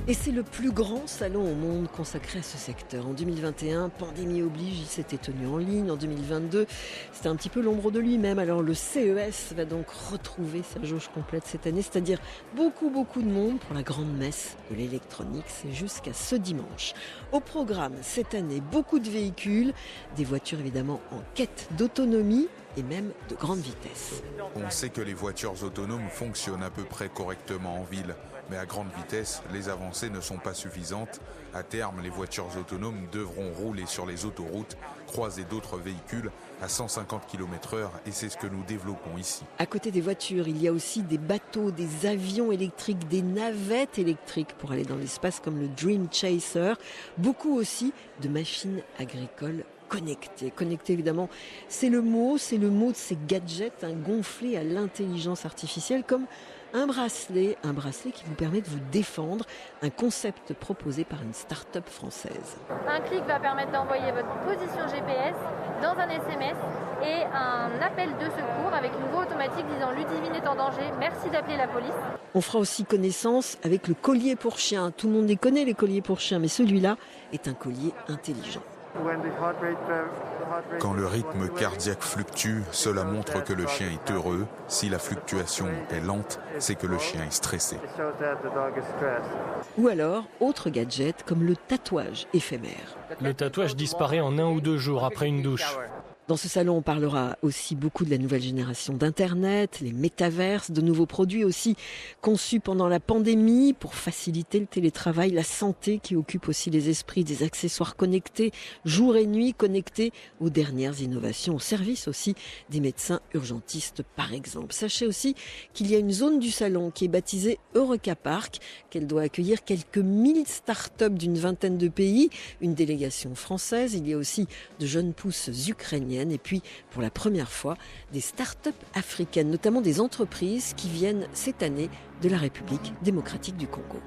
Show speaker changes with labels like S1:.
S1: Et c'est le plus grand salon au monde consacré à ce secteur. En 2021, pandémie oblige, il s'était tenu en ligne. En 2022, c'était un petit peu l'ombre de lui-même. Alors le CES va donc retrouver sa jauge complète cette année, c'est-à-dire beaucoup de monde pour la grande messe de l'électronique. C'est jusqu'à ce dimanche. Au programme, cette année, beaucoup de véhicules, des voitures évidemment en quête d'autonomie et même de grande vitesse.
S2: On sait que les voitures autonomes fonctionnent à peu près correctement en ville. Mais à grande vitesse, les avancées ne sont pas suffisantes. À terme, les voitures autonomes devront rouler sur les autoroutes, croiser d'autres véhicules à 150 km/h et c'est ce que nous développons ici.
S1: À côté des voitures, il y a aussi des bateaux, des avions électriques, des navettes électriques pour aller dans l'espace comme le Dream Chaser. Beaucoup aussi de machines agricoles connectées. Connectées évidemment, c'est le mot de ces gadgets gonflés à l'intelligence artificielle comme un bracelet qui vous permet de vous défendre, un concept proposé par une start-up française.
S3: Un clic va permettre d'envoyer votre position GPS dans un SMS et un appel de secours avec une voix automatique disant Ludivine est en danger, merci d'appeler la police.
S1: On fera aussi connaissance avec le collier pour chien. Tout le monde les connaît, les colliers pour chiens, mais celui-là est un collier intelligent.
S2: Quand le rythme cardiaque fluctue, cela montre que le chien est heureux. Si la fluctuation est lente, c'est que le chien est stressé.
S1: Ou alors, autre gadget comme le tatouage éphémère.
S4: Le tatouage disparaît en 1 ou 2 jours après une douche.
S1: Dans ce salon, on parlera aussi beaucoup de la nouvelle génération d'Internet, les métaverses, de nouveaux produits aussi conçus pendant la pandémie pour faciliter le télétravail, la santé qui occupe aussi les esprits, des accessoires connectés, jour et nuit connectés aux dernières innovations, au service aussi des médecins urgentistes par exemple. Sachez aussi qu'il y a une zone du salon qui est baptisée Eureka Park, qu'elle doit accueillir quelques 1000 startups d'une vingtaine de pays, une délégation française, il y a aussi de jeunes pousses ukrainiennes. Et puis, pour la première fois, des start-up africaines, notamment des entreprises qui viennent cette année de la République démocratique du Congo.